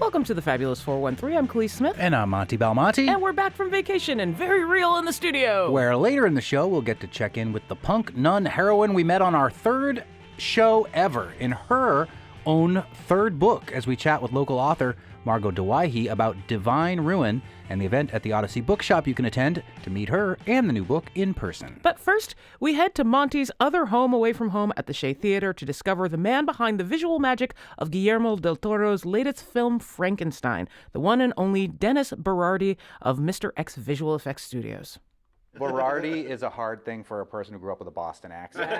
Welcome to the Fabulous 413. I'm Khalees Smith. And I'm Monty Belmonte. And we're back from vacation and very real in the studio. Where later in the show, we'll get to check in with the punk nun heroine we met on our third show ever in her own third book as we chat with local author Margot Dewaihe about Divine Ruin and the event at the Odyssey Bookshop you can attend to meet her and the new book in person. But first, we head to Monty's other home away from home at the Shea Theater to discover the man behind the visual magic of Guillermo del Toro's latest film, Frankenstein, the one and only Dennis Berardi of Mr. X Visual Effects Studios. Berardi is a hard thing for a person who grew up with a Boston accent.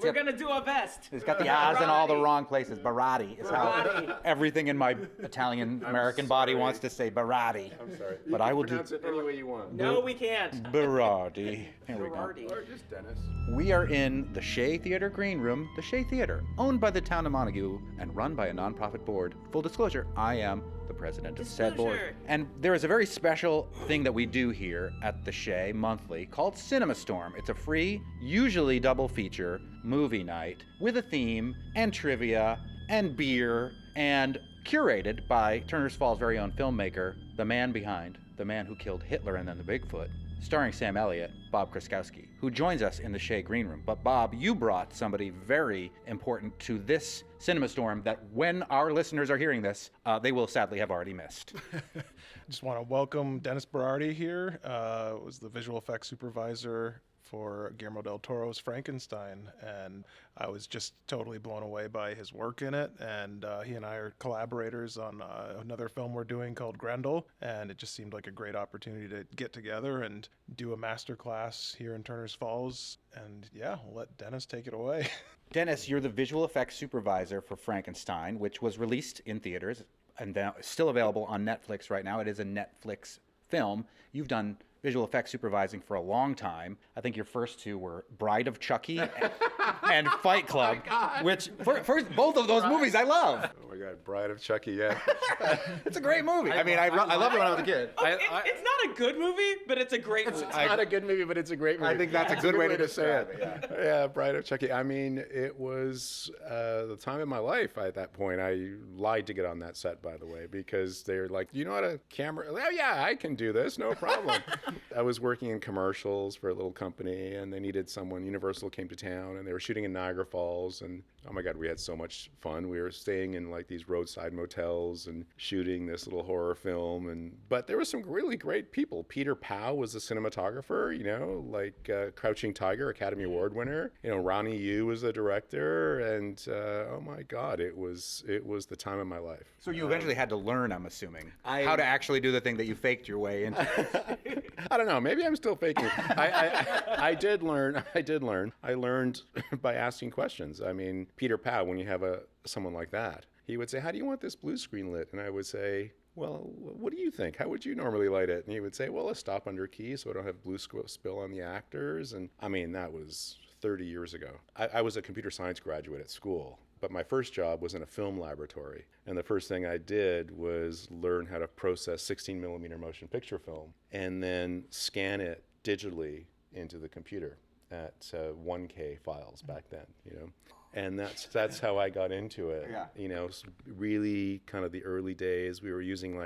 We're going to do our best. It's got the O's in all the wrong places. Berardi is how everything in my Italian-American body wants to say Berardi. I'm sorry. But I will pronounce it any way you want. No, we can't. Berardi. Here we go. Berardi. Or just Dennis. We are in the Shea Theater Green Room, the Shea Theater, owned by the town of Montague and run by a nonprofit board. Full disclosure, I am the president of said board. And there is a very special thing that we do here at the Shea monthly called Cinema Storm. It's a free, usually double feature movie night with a theme and trivia and beer and curated by Turner's Falls' very own filmmaker, the man behind, the man who killed Hitler and then the Bigfoot, starring Sam Elliott, Bob Kraskowski, who joins us in the Shea Green Room. But Bob, you brought somebody very important to this Cinema Storm that when our listeners are hearing this, they will sadly have already missed. Just want to welcome Dennis Berardi here. Was the visual effects supervisor for Guillermo del Toro's Frankenstein, and I was just totally blown away by his work in it. And he and I are collaborators on another film we're doing called Grendel, and it just seemed like a great opportunity to get together and do a master class here in Turner's Falls. And yeah, we'll let Dennis take it away. Dennis, you're the visual effects supervisor for Frankenstein, which was released in theaters and now is still available on Netflix right now. It is a Netflix film. You've done visual effects supervising for a long time. I think your first two were Bride of Chucky and Fight Club, which first both of those movies I love. Oh my God, Bride of Chucky, yeah. It's a great movie. I mean, I loved it when I was a kid. It's not a good movie, but it's a great movie. It's not a good movie, but it's a great movie. I think that's a good way to describe it. Yeah, Bride of Chucky. I mean, it was the time of my life at that point. I lied to get on that set, by the way, because they're like, you know how to camera? Oh, yeah, I can do this, no problem. I was working in commercials for a little company, and they needed someone. Universal came to town, and they were shooting in Niagara Falls, and oh my God, we had so much fun. We were staying in like these roadside motels and shooting this little horror film. But there were some really great people. Peter Powell was the cinematographer, like Crouching Tiger, Academy Award winner. Ronnie Yu was the director, and oh my God, it was the time of my life. So you eventually had to learn, I'm assuming, how to actually do the thing that you faked your way into. I don't know. Maybe I'm still faking it. I did learn. I learned by asking questions. I mean, Peter Powell, when you have someone like that, he would say, how do you want this blue screen lit? And I would say, well, what do you think? How would you normally light it? And he would say, well, let's stop under key so I don't have blue spill on the actors. And I mean, that was 30 years ago. I was a computer science graduate at school, but my first job was in a film laboratory. And the first thing I did was learn how to process 16 millimeter motion picture film and then scan it digitally into the computer at 1K files back then, And that's how I got into it. Yeah. Really kind of the early days. We were using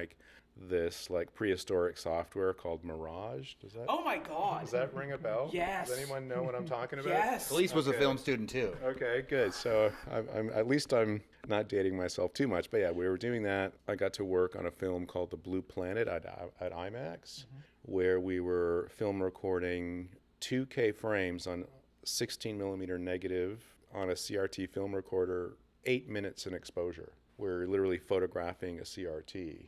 this prehistoric software called Mirage. Oh my God. Does that ring a bell? Yes. Does anyone know what I'm talking about? Yes. Elise was a film student too. Okay, good. So I'm not dating myself too much, but yeah, we were doing that. I got to work on a film called The Blue Planet at IMAX, where we were film recording 2K frames on 16 millimeter negative on a CRT film recorder, 8 minutes in exposure. We're literally photographing a CRT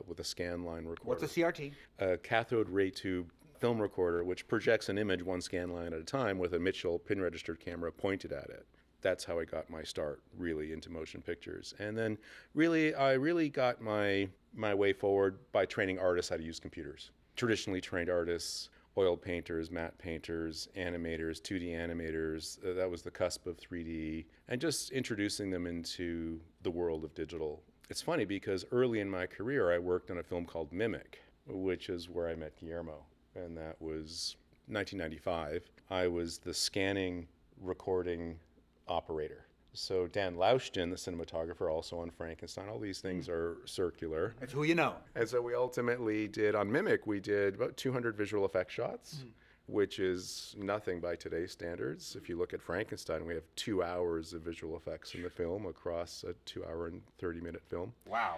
with a scan line recorder. What's a CRT? A cathode ray tube film recorder, which projects an image one scan line at a time with a Mitchell pin-registered camera pointed at it. That's how I got my start really into motion pictures. And then I really got my way forward by training artists how to use computers. Traditionally trained artists, oil painters, matte painters, animators, 2D animators. That was the cusp of 3D, and just introducing them into the world of digital. It's funny because early in my career, I worked on a film called Mimic, which is where I met Guillermo, and that was 1995. I was the scanning recording operator. So Dan Lauschton, the cinematographer, also on Frankenstein. All these things are circular. That's who you know. And so we ultimately did, on Mimic, we did about 200 visual effects shots, which is nothing by today's standards. If you look at Frankenstein, we have 2 hours of visual effects in the film across a 2-hour and 30-minute film. Wow.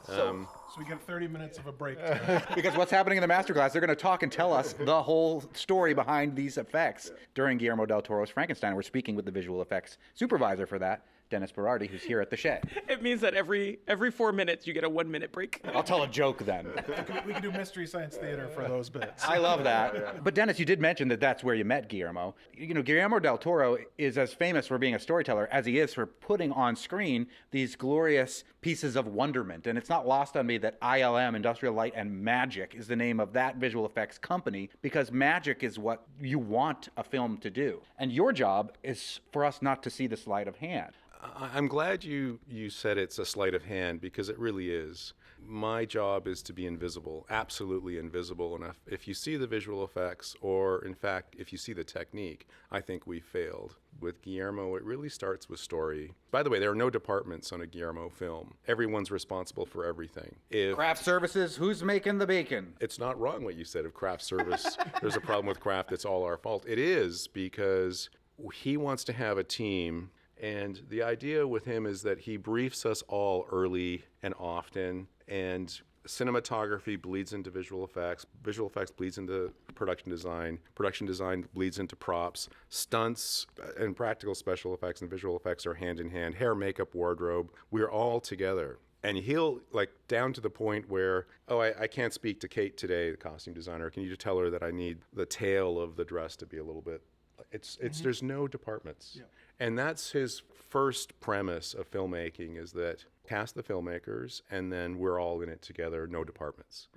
So we get 30 minutes of a break. Because what's happening in the masterclass, they're going to talk and tell us the whole story behind these effects during Guillermo del Toro's Frankenstein. We're speaking with the visual effects supervisor for that, Dennis Berardi, who's here at the Shea. It means that every 4 minutes you get a 1 minute break. I'll tell a joke then. We can do Mystery Science Theater for those bits. I love that. But Dennis, you did mention that that's where you met Guillermo. You know, Guillermo del Toro is as famous for being a storyteller as he is for putting on screen these glorious pieces of wonderment. And it's not lost on me that ILM, Industrial Light and Magic, is the name of that visual effects company, because magic is what you want a film to do. And your job is for us not to see the sleight of hand. I'm glad you said it's a sleight of hand, because it really is. My job is to be invisible, absolutely invisible. And if you see the visual effects, or in fact, if you see the technique, I think we failed. With Guillermo, it really starts with story. By the way, there are no departments on a Guillermo film. Everyone's responsible for everything. Craft services, who's making the bacon? It's not wrong what you said of craft service. There's a problem with craft, it's all our fault. It is, because he wants to have a team. And the idea with him is that he briefs us all early and often, and cinematography bleeds into visual effects bleeds into production design bleeds into props, stunts and practical special effects and visual effects are hand in hand, hair, makeup, wardrobe, we're all together. And he'll, like, down to the point where, I can't speak to Kate today, the costume designer, can you just tell her that I need the tail of the dress to be a little bit, there's no departments. Yeah. And that's his first premise of filmmaking, is that cast the filmmakers and then we're all in it together, no departments.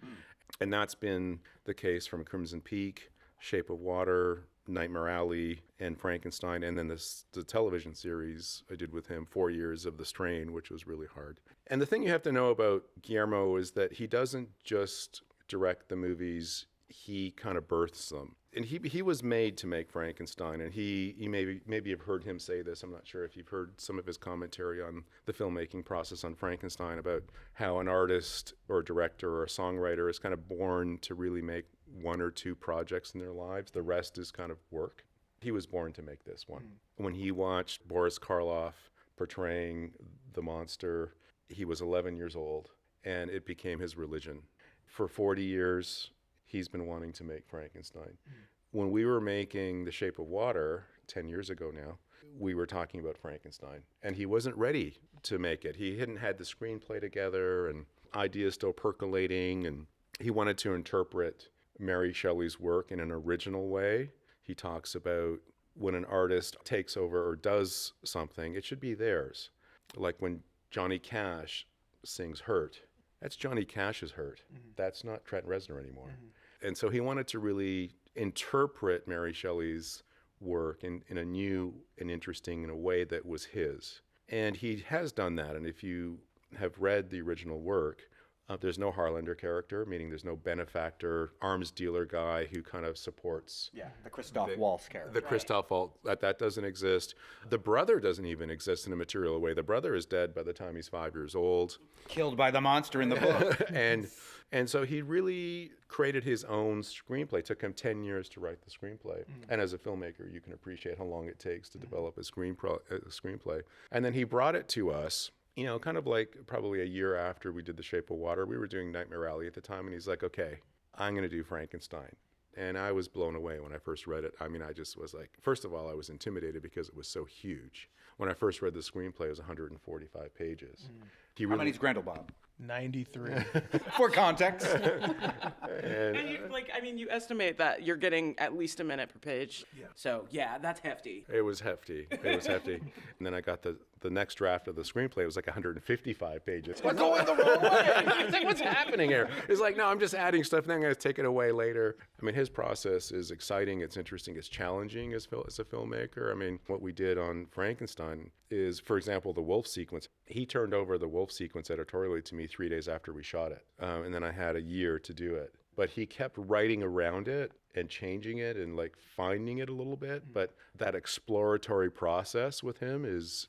And that's been the case from Crimson Peak, Shape of Water, Nightmare Alley, and Frankenstein, and then the television series I did with him, 4 years of The Strain, which was really hard. And the thing you have to know about Guillermo is that he doesn't just direct the movies, he kind of births them. And he was made to make Frankenstein, and he maybe have heard him say this. I'm not sure if you've heard some of his commentary on the filmmaking process on Frankenstein, about how an artist or a director or a songwriter is kind of born to really make 1 or 2 projects in their lives. The rest is kind of work. He was born to make this one. When he watched Boris Karloff portraying the monster, he was 11 years old, and it became his religion. For 40 years, he's been wanting to make Frankenstein. When we were making The Shape of Water 10 years ago now, we were talking about Frankenstein, and he wasn't ready to make it. He hadn't had the screenplay together, and ideas still percolating, and he wanted to interpret Mary Shelley's work in an original way. He talks about when an artist takes over or does something, it should be theirs. Like when Johnny Cash sings Hurt, that's Johnny Cash's Hurt. That's not Trent Reznor anymore. And so he wanted to really interpret Mary Shelley's work in a new and interesting, in a way that was his. And he has done that. And if you have read the original work, there's no Harlander character, meaning there's no benefactor, arms dealer guy who kind of supports. Yeah, the Christoph Waltz character. The Christoph Waltz, that doesn't exist. The brother doesn't even exist in a material way. The brother is dead by the time he's 5 years old. Killed by the monster in the book. And so he really created his own screenplay. It took him 10 years to write the screenplay. And as a filmmaker, you can appreciate how long it takes to develop a screenplay. And then he brought it to us, you know, kind of like probably a year after we did The Shape of Water. We were doing Nightmare Alley at the time, and he's like, okay, I'm going to do Frankenstein. And I was blown away when I first read it. I mean, I just was like, first of all, I was intimidated because it was so huge. When I first read the screenplay, it was 145 pages. How many's Grendelbaum? 93. For context. And you estimate that you're getting at least a minute per page. Yeah. So, yeah, that's hefty. It was hefty. And then I got the next draft of the screenplay. It was like 155 pages. We're going the wrong way. I was like, what's happening here? It's like, no, I'm just adding stuff, and then I'm going to take it away later. I mean, his process is exciting. It's interesting. It's challenging as a filmmaker. I mean, what we did on Frankenstein is, for example, the wolf sequence. He turned over the wolf sequence editorially to me 3 days after we shot it. And then I had a year to do it. but he kept writing around it and changing it and like finding it a little bit. But that exploratory process with him is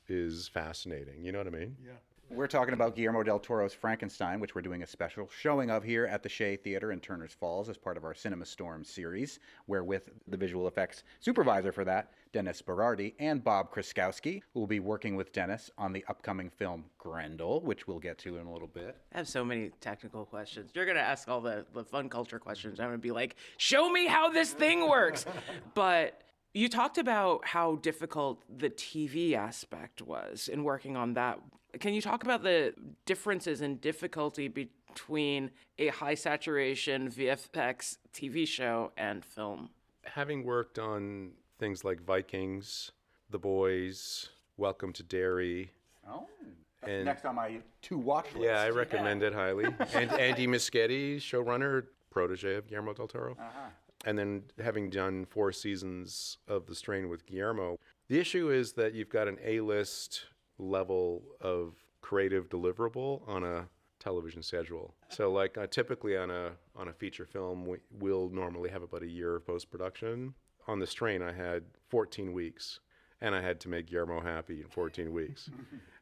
fascinating. You know what I mean? Yeah. We're talking about Guillermo del Toro's Frankenstein, which we're doing a special showing of here at the Shea Theater in Turners Falls as part of our Cinema Storm series, where with the visual effects supervisor for that, Dennis Berardi, and Bob Kraskowski, who will be working with Dennis on the upcoming film Grendel, which we'll get to in a little bit. I have so many technical questions. You're going to ask all the fun culture questions. I'm going to be like, show me how this thing works. But you talked about how difficult the TV aspect was in working on that. Can you talk about the differences in difficulty between a high saturation VFX TV show and film? Having worked on things like Vikings, The Boys, Welcome to Derry. Oh, that's And- next on my to-watch list. Yeah, I recommend it highly. And Andy Muschietti, showrunner, protege of Guillermo del Toro. And then having done 4 seasons of The Strain with Guillermo, the issue is that you've got an A-list level of creative deliverable on a television schedule. So like typically on a feature film, we'll normally have about a year of post-production. On The Strain, I had 14 weeks, and I had to make Guillermo happy in 14 weeks.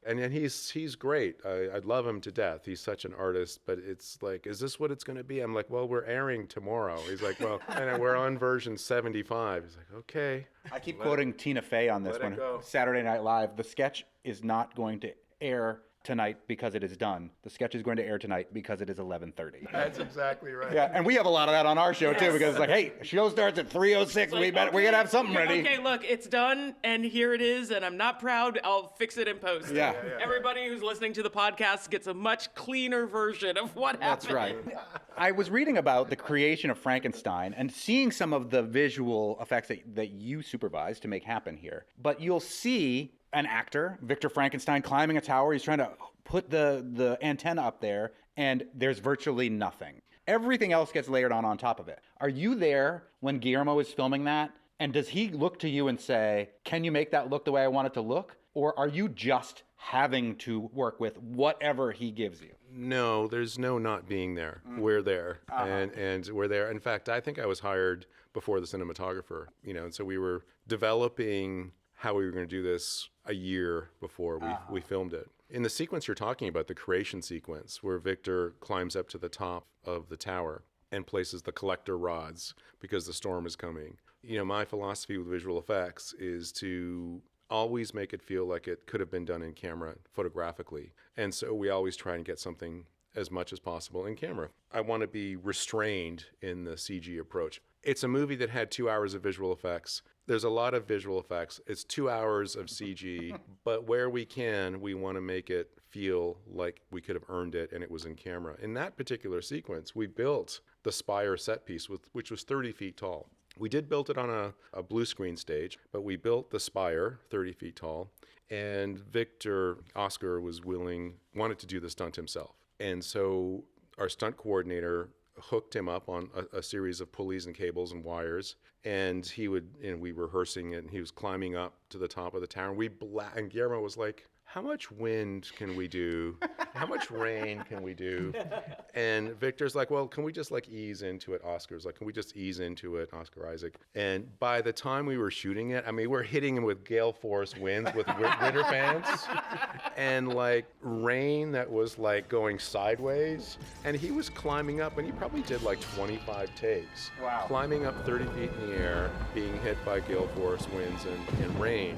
And he's great. I love him to death. He's such an artist, but it's like, is this what it's going to be? I'm like, well, we're airing tomorrow. He's like, well, and we're on version 75. He's like, okay. I keep quoting Tina Fey on this let it one. go. Saturday Night Live, the sketch is not going to air tonight because it is done. The sketch is going to air tonight because it is 11:30. That's exactly right. Yeah, and we have a lot of that on our show too, because it's like, hey, show starts at 3:06. We gotta have something ready. Okay, look, it's done, and here it is, and I'm not proud. I'll fix it in post. Yeah. Everybody who's listening to the podcast gets a much cleaner version of what happened. That's right. I was reading about the creation of Frankenstein and seeing some of the visual effects that you supervised to make happen here. But you'll see an actor, Victor Frankenstein, climbing a tower. He's trying to put the antenna up there, and there's virtually nothing. Everything else gets layered on top of it. Are you there when Guillermo is filming that? And does he look to you and say, can you make that look the way I want it to look? Or are you just having to work with whatever he gives you? No, there's no not being there. We're there, and we're there. In fact, I think I was hired before the cinematographer, and so we were developing how we were going to do this a year before we filmed it. In the sequence you're talking about, the creation sequence, where Victor climbs up to the top of the tower and places the collector rods because the storm is coming. My philosophy with visual effects is to always make it feel like it could have been done in camera photographically. And so we always try and get something as much as possible in camera. I want to be restrained in the CG approach. It's a movie that had 2 hours of visual effects. There's a lot of visual effects. It's 2 hours of CG, but where we can, we want to make it feel like we could have earned it and it was in camera. In that particular sequence, we built the spire set piece, which was 30 feet tall. We did build it on a blue screen stage, but we built the spire 30 feet tall, and Oscar wanted to do the stunt himself. And so our stunt coordinator hooked him up on a series of pulleys and cables and wires, and we were rehearsing it, and he was climbing up to the top of the tower. And Guillermo was like, how much wind can we do? How much rain can we do? And Victor's like, well, can we just ease into it? Oscar's like, can we just ease into it, Oscar Isaac? And by the time we were shooting it, we're hitting him with gale force winds with winter fans and rain that was going sideways. And he was climbing up, and he probably did 25 takes. Wow. Climbing up 30 feet in the air, being hit by gale force winds and rain.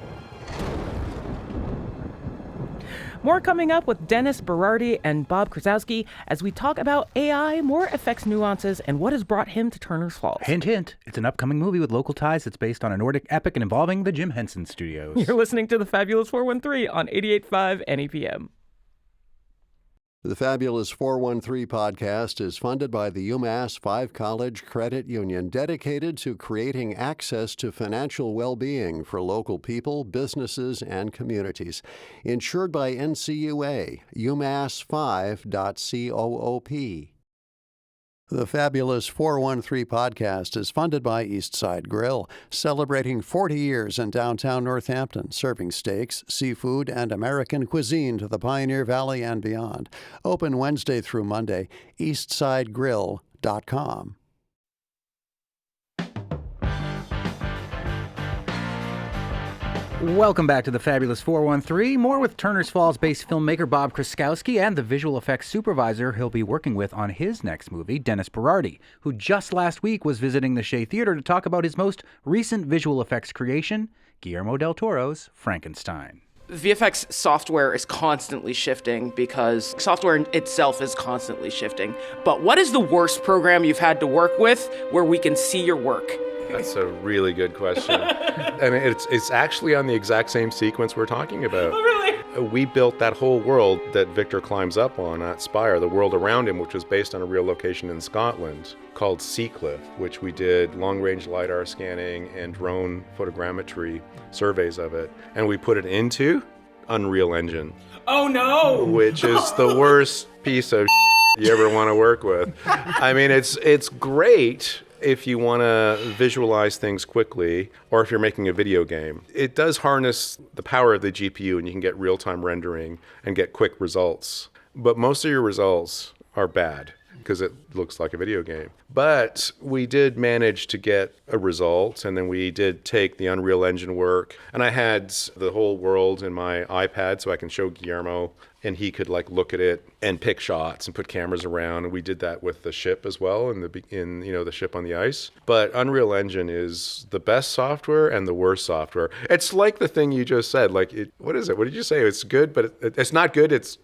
More coming up with Dennis Berardi and Bob Kraskowski as we talk about AI, more effects nuances, and what has brought him to Turners Falls. Hint, hint. It's an upcoming movie with local ties that's based on a Nordic epic and involving the Jim Henson Studios. You're listening to The Fabulous 413 on 88.5 NEPM. The Fabulous 413 podcast is funded by the UMass 5 College Credit Union, dedicated to creating access to financial well-being for local people, businesses, and communities. Insured by NCUA, umass5.coop. The Fabulous 413 podcast is funded by Eastside Grill, celebrating 40 years in downtown Northampton, serving steaks, seafood, and American cuisine to the Pioneer Valley and beyond. Open Wednesday through Monday, eastsidegrill.com. thefabulousfilmmaker.com. Welcome back to the Fabulous 413. More with Turners Falls-based filmmaker Bob Kraskowski and the visual effects supervisor he'll be working with on his next movie, Dennis Berardi, who just last week was visiting the Shea Theater to talk about his most recent visual effects creation, Guillermo del Toro's Frankenstein. VFX software is constantly shifting because software itself is constantly shifting. But what is the worst program you've had to work with where we can see your work? That's a really good question. And it's actually on the exact same sequence we're talking about. Oh, really? We built that whole world that Victor climbs up on at Spire, the world around him, which was based on a real location in Scotland called Seacliff, which we did long-range LiDAR scanning and drone photogrammetry surveys of it. And we put it into Unreal Engine. Oh, no! Which is the worst piece of you ever want to work with. I mean, it's great if you want to visualize things quickly, or if you're making a video game. It does harness the power of the GPU, and you can get real-time rendering and get quick results. But most of your results are bad because it looks like a video game. But we did manage to get a result, and then we did take the Unreal Engine work, and I had the whole world in my iPad so I can show Guillermo, and he could like look at it and pick shots and put cameras around. And we did that with the ship as well, in the ship on the ice. But Unreal Engine is the best software and the worst software. It's like the thing you just said. Like, what is it? What did you say? It's good, but it's not good. It's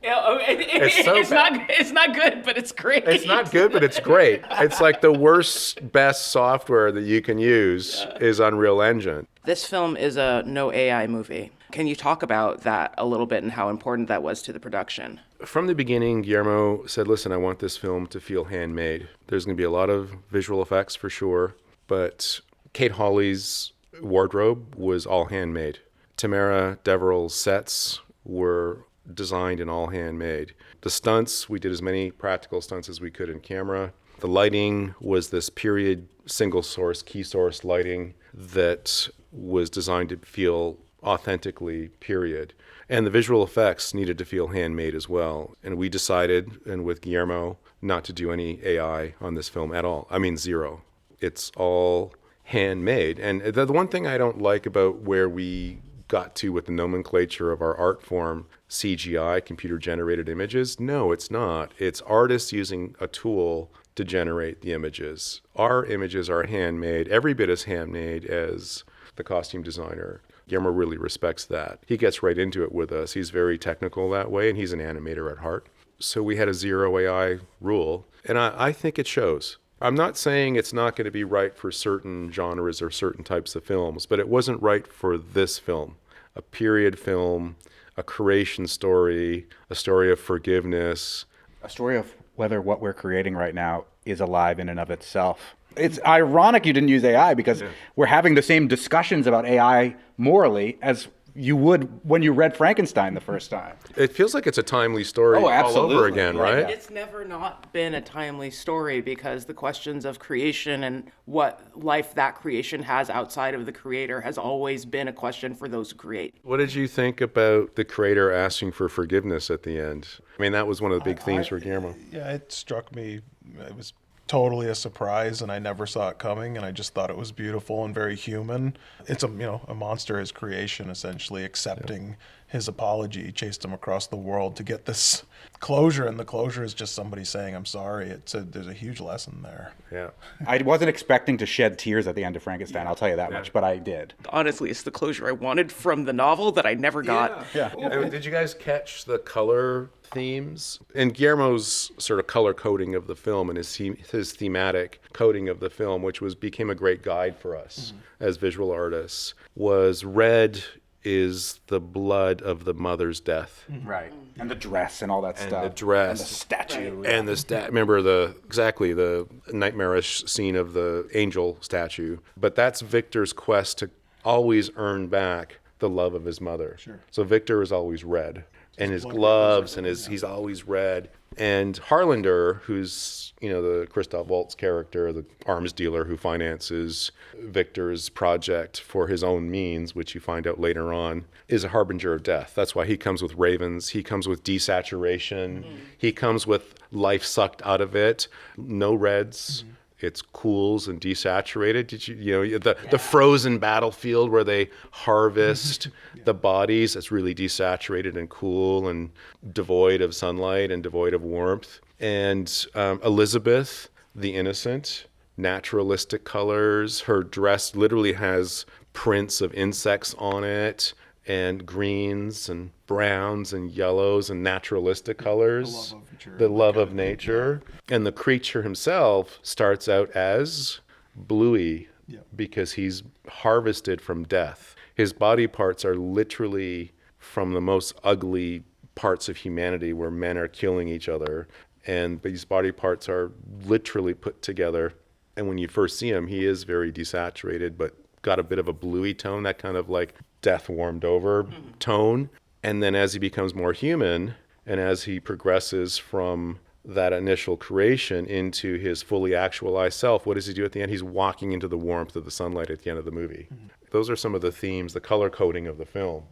not good, but it's great. It's not good, but it's great. It's like the worst, best software that you can use is Unreal Engine. This film is a no AI movie. Can you talk about that a little bit and how important that was to the production? From the beginning, Guillermo said, listen, I want this film to feel handmade. There's going to be a lot of visual effects for sure, but Kate Hawley's wardrobe was all handmade. Tamara Deverell's sets were designed and all handmade. The stunts, we did as many practical stunts as we could in camera. The lighting was this period single source, key source lighting that was designed to feel authentically period. And the visual effects needed to feel handmade as well. And we decided, and with Guillermo, not to do any AI on this film at all. I mean, zero. It's all handmade. And the one thing I don't like about where we got to with the nomenclature of our art form, CGI, computer-generated images, no, it's not. It's artists using a tool to generate the images. Our images are handmade, every bit as handmade as the costume designer. Guillermo really respects that. He gets right into it with us. He's very technical that way, and he's an animator at heart. So we had a zero AI rule, and I think it shows. I'm not saying it's not going to be right for certain genres or certain types of films, but it wasn't right for this film. A period film, a creation story, a story of forgiveness. A story of whether what we're creating right now is alive in and of itself. It's ironic you didn't use AI because we're having the same discussions about AI morally as you would when you read Frankenstein the first time. It feels like it's a timely story all over again, right? It's never not been a timely story because the questions of creation and what life that creation has outside of the creator has always been a question for those who create. What did you think about the creator asking for forgiveness at the end? I mean, that was one of the big themes for Guillermo. Yeah, it struck me. It was totally a surprise, and I never saw it coming, and I just thought it was beautiful and very human. It's a monster, his creation, essentially accepting his apology. He chased him across the world to get this closure, and the closure is just somebody saying, I'm sorry. There's a huge lesson there. Yeah. I wasn't expecting to shed tears at the end of Frankenstein, I'll tell you that much, but I did. Honestly, it's the closure I wanted from the novel that I never got. Did you guys catch the color themes? And Guillermo's sort of color coding of the film and his thematic coding of the film, which became a great guide for us as visual artists, was red is the blood of the mother's death. Right. And the dress and all that stuff. And the dress. And the statue. And the remember the nightmarish scene of the angel statue. But that's Victor's quest to always earn back the love of his mother. Sure. So Victor is always red. and his gloves, and he's always red. And Harlander, who's, the Christoph Waltz character, the arms dealer who finances Victor's project for his own means, which you find out later on, is a harbinger of death. That's why he comes with ravens. He comes with desaturation. He comes with life sucked out of it. No reds. It's cools and desaturated. Did the frozen battlefield where they harvest the bodies? It's really desaturated and cool and devoid of sunlight and devoid of warmth. And Elizabeth, the innocent, naturalistic colors. Her dress literally has prints of insects on it, and greens and browns and yellows and naturalistic colors. The love of nature. And the creature himself starts out as bluey because he's harvested from death. His body parts are literally from the most ugly parts of humanity where men are killing each other. And these body parts are literally put together. And when you first see him, he is very desaturated, but got a bit of a bluey tone, that kind of like death warmed over tone. And then as he becomes more human, and as he progresses from that initial creation into his fully actualized self, what does he do at the end? He's walking into the warmth of the sunlight at the end of the movie. Those are some of the themes, the color coding of the film.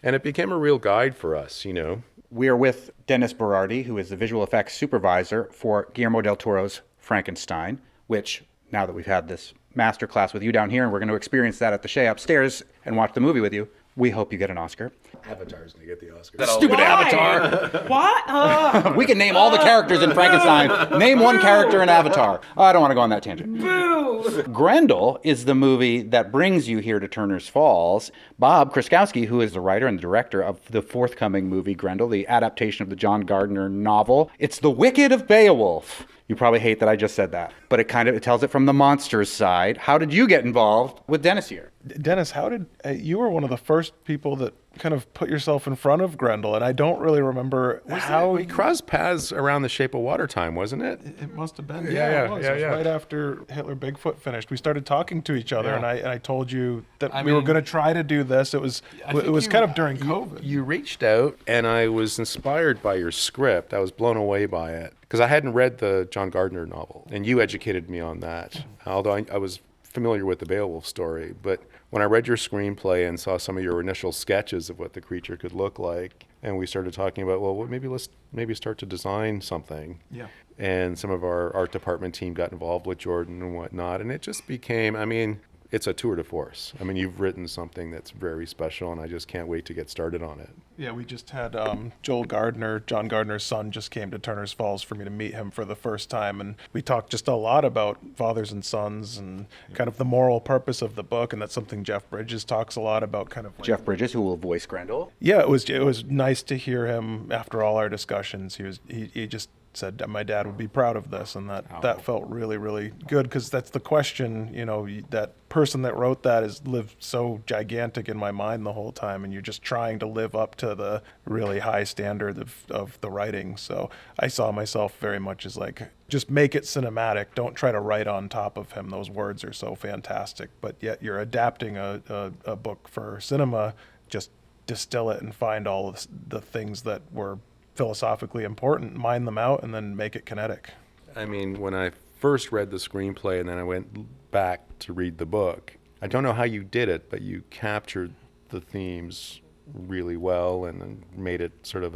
And it became a real guide for us, We are with Dennis Berardi, who is the visual effects supervisor for Guillermo del Toro's Frankenstein, which, now that we've had this masterclass with you down here and we're going to experience that at the Shea upstairs and watch the movie with you, we hope you get an Oscar. Avatar's going to get the Oscar. Stupid Avatar! What? We can name all the characters in Frankenstein. Name one character in Avatar. Oh, I don't want to go on that tangent. Boo! Grendel is the movie that brings you here to Turner's Falls. Bob Kraskowski, who is the writer and the director of the forthcoming movie Grendel, the adaptation of the John Gardner novel. It's the Wicked of Beowulf. You probably hate that I just said that, but it tells it from the monsters side. How did you get involved with Dennis here? Dennis, how did you were one of the first people that kind of put yourself in front of Grendel, and I don't really remember how We crossed paths around The Shape of Water time, wasn't it? It must have been. Yeah, it was. yeah, It was yeah. right after Hitler Bigfoot finished. We started talking to each other, Yeah. and I told you that we were going to try to do this. It was kind of during COVID. You reached out, and I was inspired by your script. I was blown away by it because I hadn't read the John Gardner novel, and you educated me on that. Although I was familiar with the Beowulf story, but when I read your screenplay and saw some of your initial sketches of what the creature could look like, and we started talking about, let's start to design something. Yeah. And some of our art department team got involved with Jordan and whatnot, and it just became, it's a tour de force. You've written something that's very special, and I just can't wait to get started on it. Yeah, we just had Joel Gardner, John Gardner's son, just came to Turner's Falls for me to meet him for the first time. And we talked just a lot about fathers and sons and kind of the moral purpose of the book. And that's something Jeff Bridges talks a lot about. Kind of like, Jeff Bridges, who will voice Grendel. Yeah, it was nice to hear him after all our discussions. He just said my dad would be proud of this, and that felt really, really good, because that's the question. That person that wrote that has lived so gigantic in my mind the whole time, and you're just trying to live up to the really high standard of the writing. So I saw myself very much as like, just make it cinematic. Don't try to write on top of him. Those words are so fantastic, but yet you're adapting a book for cinema. Just distill it and find all of the things that were philosophically important, mine them out, and then make it kinetic. When I first read the screenplay and then I went back to read the book, I don't know how you did it, but you captured the themes really well and then made it sort of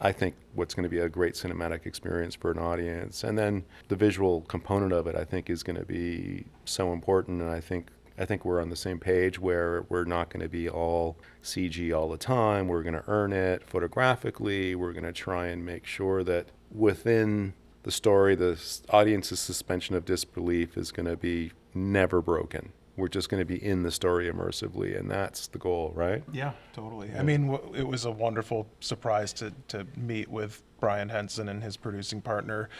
I think what's going to be a great cinematic experience for an audience. And then the visual component of it, I think, is going to be so important, and I think we're on the same page where we're not going to be all CG all the time. We're going to earn it photographically. We're going to try and make sure that within the story, the audience's suspension of disbelief is going to be never broken. We're just going to be in the story immersively, and that's the goal, right? Yeah, totally. It was a wonderful surprise to meet with Brian Henson and his producing partner,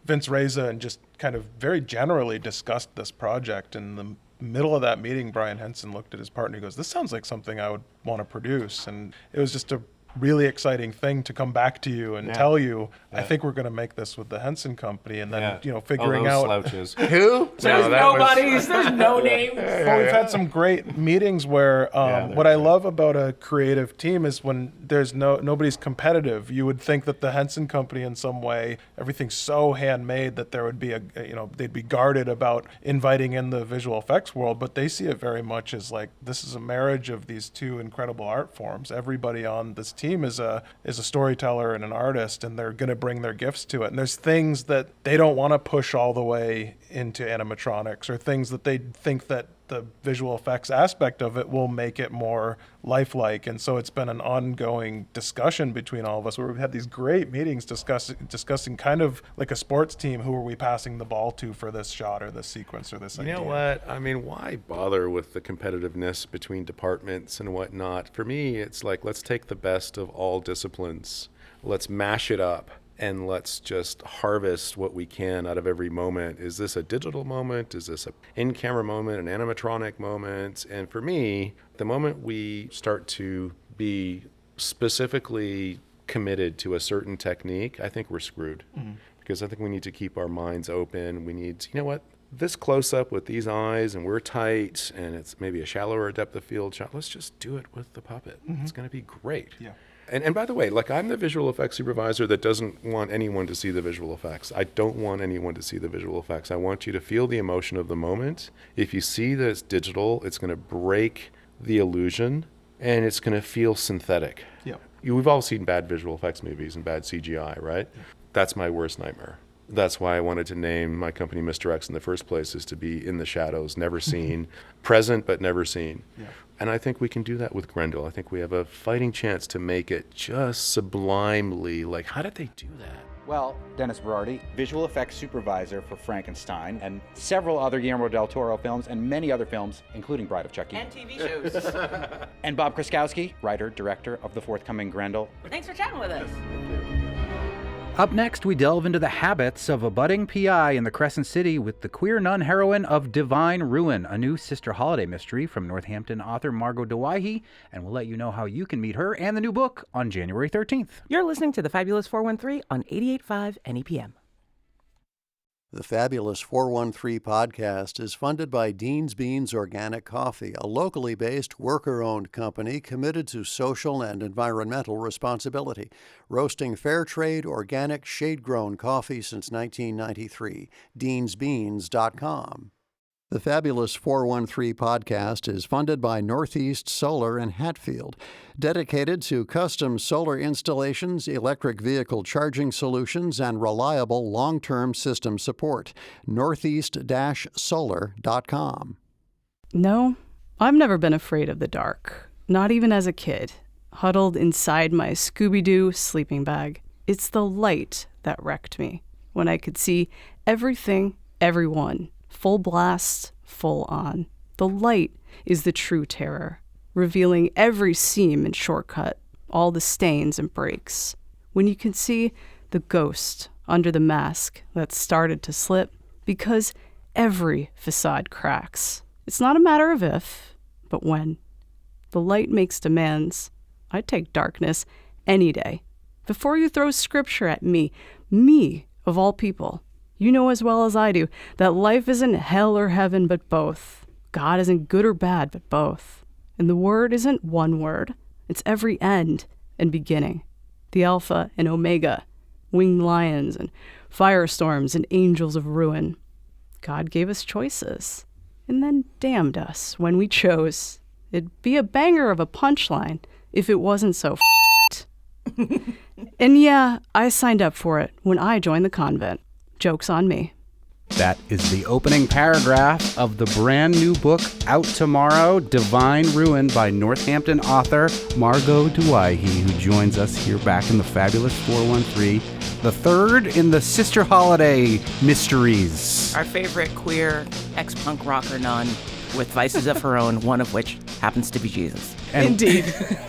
Vince Reza, and just kind of very generally discussed this project. In the middle of that meeting, Brian Henson looked at his partner and goes, "This sounds like something I would want to produce." And it was just a really exciting thing to come back to you and tell you, I think we're going to make this with the Henson Company, and then figuring out slouches. Who? There's nobodies. There's no names. Well, we've had some great meetings where what I love about a creative team is when there's nobody's competitive. You would think that the Henson Company, in some way, everything's so handmade that there would be they'd be guarded about inviting in the visual effects world, but they see it very much as like, this is a marriage of these two incredible art forms. Everybody on this team is a storyteller and an artist, and they're going to bring their gifts to it. And there's things that they don't want to push all the way into animatronics, or things that they think that the visual effects aspect of it will make it more lifelike. And so it's been an ongoing discussion between all of us where we've had these great meetings discussing kind of like a sports team, who are we passing the ball to for this shot or this sequence or this idea. You know what? I mean, why bother with the competitiveness between departments and whatnot? For me, it's like, let's take the best of all disciplines. Let's mash it up. And let's just harvest what we can out of every moment. Is this a digital moment? Is this an in-camera moment, an animatronic moment? And for me, the moment we start to be specifically committed to a certain technique, I think we're screwed. Mm-hmm. Because I think we need to keep our minds open. We need to, you know what? This close-up with these eyes, and we're tight, and it's maybe a shallower depth of field shot. Let's just do it with the puppet. Mm-hmm. It's going to be great. Yeah. And by the way, like, I'm the visual effects supervisor that doesn't want anyone to see the visual effects. I don't want anyone to see the visual effects. I want you to feel the emotion of the moment. If you see that it's digital, it's going to break the illusion, and it's going to feel synthetic. Yeah. We've all seen bad visual effects movies and bad CGI, right? Yeah. That's my worst nightmare. That's why I wanted to name my company Mr. X in the first place, is to be in the shadows, never seen, present but never seen. Yeah. And I think we can do that with Grendel. I think we have a fighting chance to make it just sublimely, like, how did they do that? Well, Dennis Berardi, visual effects supervisor for Frankenstein and several other Guillermo del Toro films and many other films, including Bride of Chucky. And TV shows. And Bob Kraskowski, writer, director of the forthcoming Grendel. Thanks for chatting with us. Up next, we delve into the habits of a budding PI in the Crescent City with the queer nun heroine of Divine Ruin, a new sister holiday mystery from Northampton author Margot Dewaihe, and we'll let you know how you can meet her and the new book on January 13th. You're listening to The Fabulous 413 on 88.5 NEPM. The Fabulous 413 podcast is funded by Dean's Beans Organic Coffee, a locally based, worker-owned company committed to social and environmental responsibility, roasting fair trade, organic, shade-grown coffee since 1993. DeansBeans.com. The Fabulous 413 podcast is funded by Northeast Solar in Hatfield, dedicated to custom solar installations, electric vehicle charging solutions, and reliable long-term system support. Northeast-solar.com. No, I've never been afraid of the dark, not even as a kid, huddled inside my Scooby-Doo sleeping bag. It's the light that wrecked me, when I could see everything, everyone. Full blast, full on. The light is the true terror, revealing every seam and shortcut, all the stains and breaks. When you can see the ghost under the mask that started to slip, because every facade cracks. It's not a matter of if, but when. The light makes demands. I'd take darkness any day. Before you throw scripture at me of all people, you know as well as I do that life isn't hell or heaven, but both. God isn't good or bad, but both. And the word isn't one word. It's every end and beginning. The Alpha and Omega, winged lions and firestorms and angels of ruin. God gave us choices and then damned us when we chose. It'd be a banger of a punchline if it wasn't so And yeah, I signed up for it when I joined the convent. Joke's on me. That is the opening paragraph of the brand new book out tomorrow, Divine Ruin, by Northampton author Margot Dewaihe, who joins us here back in the Fabulous 413, the third in the Sister Holiday mysteries. Our favorite queer ex-punk rocker nun with vices of her own, one of which happens to be Jesus. And Indeed.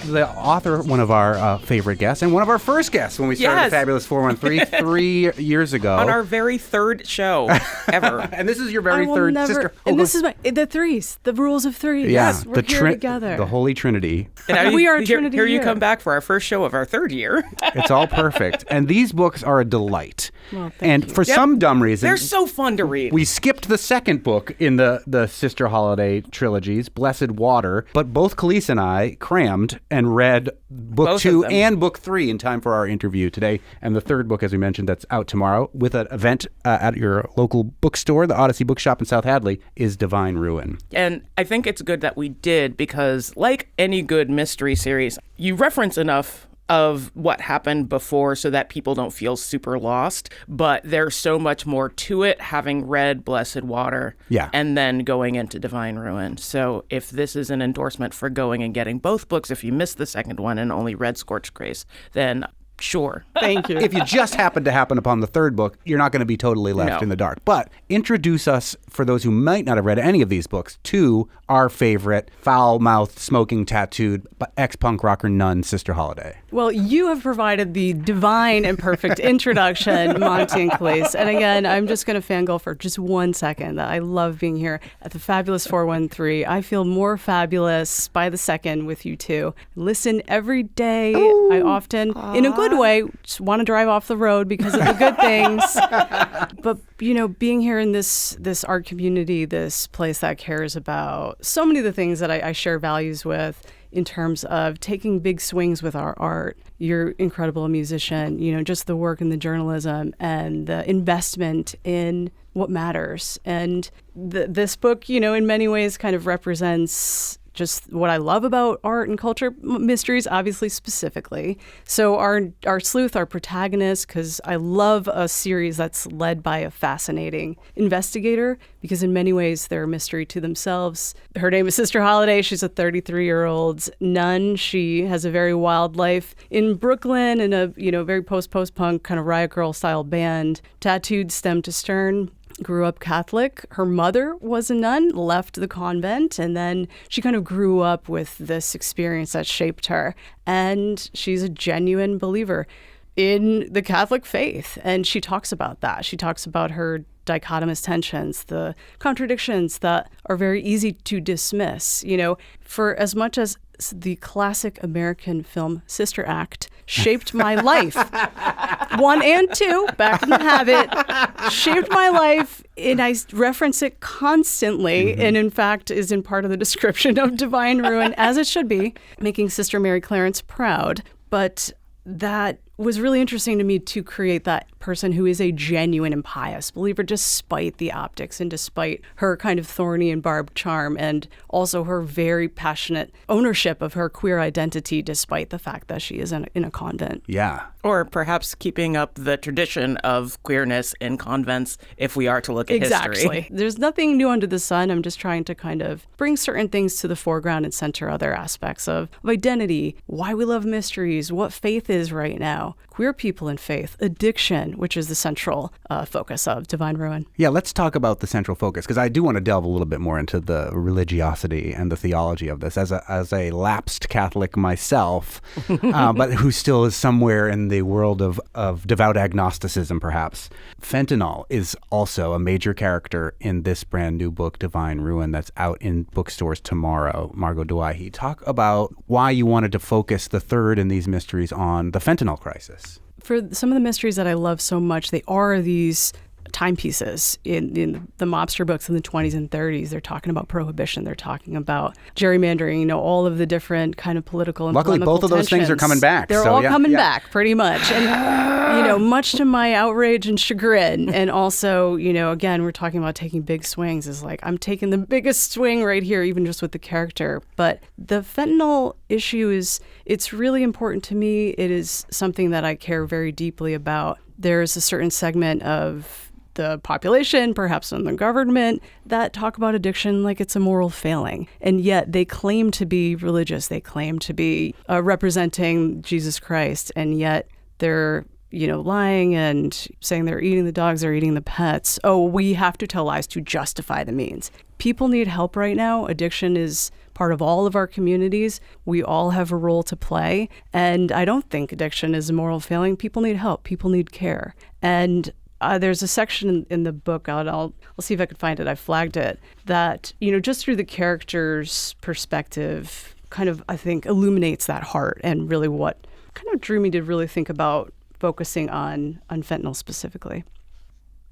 the author, one of our favorite guests, and one of our first guests when we started Yes. the Fabulous 413 3 years ago. On our very third show ever. And this is your very I will third never, sister. and this is the threes, the rules of three. Yeah, Yes, we're here together. the Holy Trinity. And now We are a here, trinity Here you here. come back for our first show of our third year. It's all perfect. And these books are a delight. Well, thank and you. for some dumb reason, They're so fun to read. we skipped the second book in the Sister Holiday trilogies, Blessed Water, but both Khalees and I crammed and read book Both of 2 them. and book 3 in time for our interview today. And the third book, as we mentioned, that's out tomorrow with an event at your local bookstore, the Odyssey Bookshop in South Hadley, is Divine Ruin. And I think it's good that we did because, like any good mystery series, you reference enough of what happened before so that people don't feel super lost. But there's so much more to it having read Blessed Water Yeah. and then going into Divine Ruin. So if this is an endorsement for going and getting both books, if you missed the second one and only read Scorched Grace, then sure. Thank you. If you just happen to happen upon the third book, you're not going to be totally left No. in the dark. But introduce us, for those who might not have read any of these books, to our favorite foul-mouthed, smoking, tattooed, ex-punk rocker nun, Sister Holiday. Well, you have provided the divine and perfect introduction, Monty and Khalees. And again, I'm just going to fangirl for just 1 second that I love being here at the Fabulous 413. I feel more fabulous by the second with you two. Listen every day. I often, in a good way, just want to drive off the road because of the good things. But, you know, being here in this art community, this place that cares about so many of the things that I share values with, in terms of taking big swings with our art. You're incredible musician, you know, just the work and the journalism and the investment in what matters. And this book, you know, in many ways kind of represents just what I love about art and culture, mysteries, obviously, specifically. So our sleuth, our protagonist, because I love a series that's led by a fascinating investigator, because in many ways they're a mystery to themselves. Her name is Sister Holiday. She's a 33-year-old nun. She has a very wild life in Brooklyn in a, you know, very post-punk kind of Riot Girl style band, tattooed stem to stern. Grew up Catholic. Her mother was a nun, left the convent, and then she kind of grew up with this experience that shaped her. And she's a genuine believer in the Catholic faith. And she talks about that. She talks about her dichotomous tensions, the contradictions that are very easy to dismiss. You know, for as much as the classic American film Sister Act shaped my life, 1 and 2, Back in the Habit, shaped my life, and I reference it constantly, and in fact is in part of the description of Divine Ruin, as it should be, making Sister Mary Clarence proud. But that was really interesting to me to create that person who is a genuine and pious believer despite the optics and despite her kind of thorny and barbed charm, and also her very passionate ownership of her queer identity despite the fact that she is in a convent. Yeah. Or perhaps keeping up the tradition of queerness in convents if we are to look at history. Exactly. There's nothing new under the sun. I'm just trying to kind of bring certain things to the foreground and center other aspects of identity, why we love mysteries, what faith is right now, queer people in faith, addiction, which is the central focus of Divine Ruin. Yeah, let's talk about the central focus, because I do want to delve a little bit more into the religiosity and the theology of this. As a lapsed Catholic myself, but who still is somewhere in the world of devout agnosticism, perhaps. Fentanyl is also a major character in this brand new book, Divine Ruin, that's out in bookstores tomorrow. Margot Douaihy, talk about why you wanted to focus the third in these mysteries on the fentanyl crisis. For some of the mysteries that I love so much, they are these timepieces in the mobster books in the 20s and 30s. They're talking about prohibition. They're talking about gerrymandering, you know, all of the different kind of political and Luckily, polemical both of those things are tensions. coming back. They're so, all yeah, coming yeah. back pretty much. And, you know, much to my outrage and chagrin. And also, you know, again, we're talking about taking big swings. Is like, I'm taking the biggest swing right here, even just with the character. But the fentanyl issue it's really important to me. It is something that I care very deeply about. There's a certain segment of the population, perhaps in the government, that talk about addiction like it's a moral failing. And yet they claim to be religious. They claim to be representing Jesus Christ. And yet they're, you know, lying and saying they're eating the dogs, they're eating the pets. Oh, we have to tell lies to justify the means. People need help right now. Addiction is part of all of our communities. We all have a role to play. And I don't think addiction is a moral failing. People need help. People need care. And there's a section in the book, I'll see if I can find it, I flagged it, that, just through the character's perspective, kind of, I think, illuminates that heart and really what kind of drew me to really think about focusing on fentanyl specifically.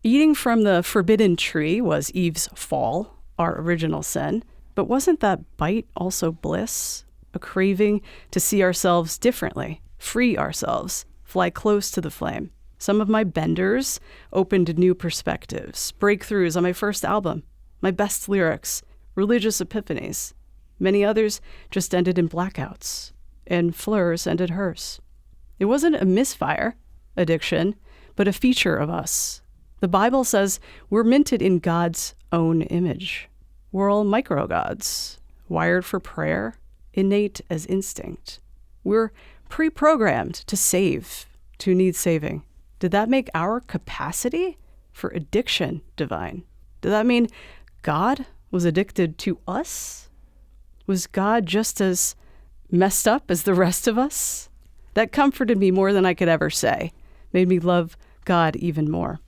Eating from the forbidden tree was Eve's fall, our original sin. But wasn't that bite also bliss? A craving to see ourselves differently, free ourselves, fly close to the flame. Some of my benders opened new perspectives, breakthroughs on my first album, my best lyrics, religious epiphanies. Many others just ended in blackouts, and Fleur's ended hers. It wasn't a misfire, addiction, but a feature of us. The Bible says we're minted in God's own image. We're all micro-gods, wired for prayer, innate as instinct. We're pre-programmed to save, to need saving. Did that make our capacity for addiction divine? Did that mean God was addicted to us? Was God just as messed up as the rest of us? That comforted me more than I could ever say, made me love God even more.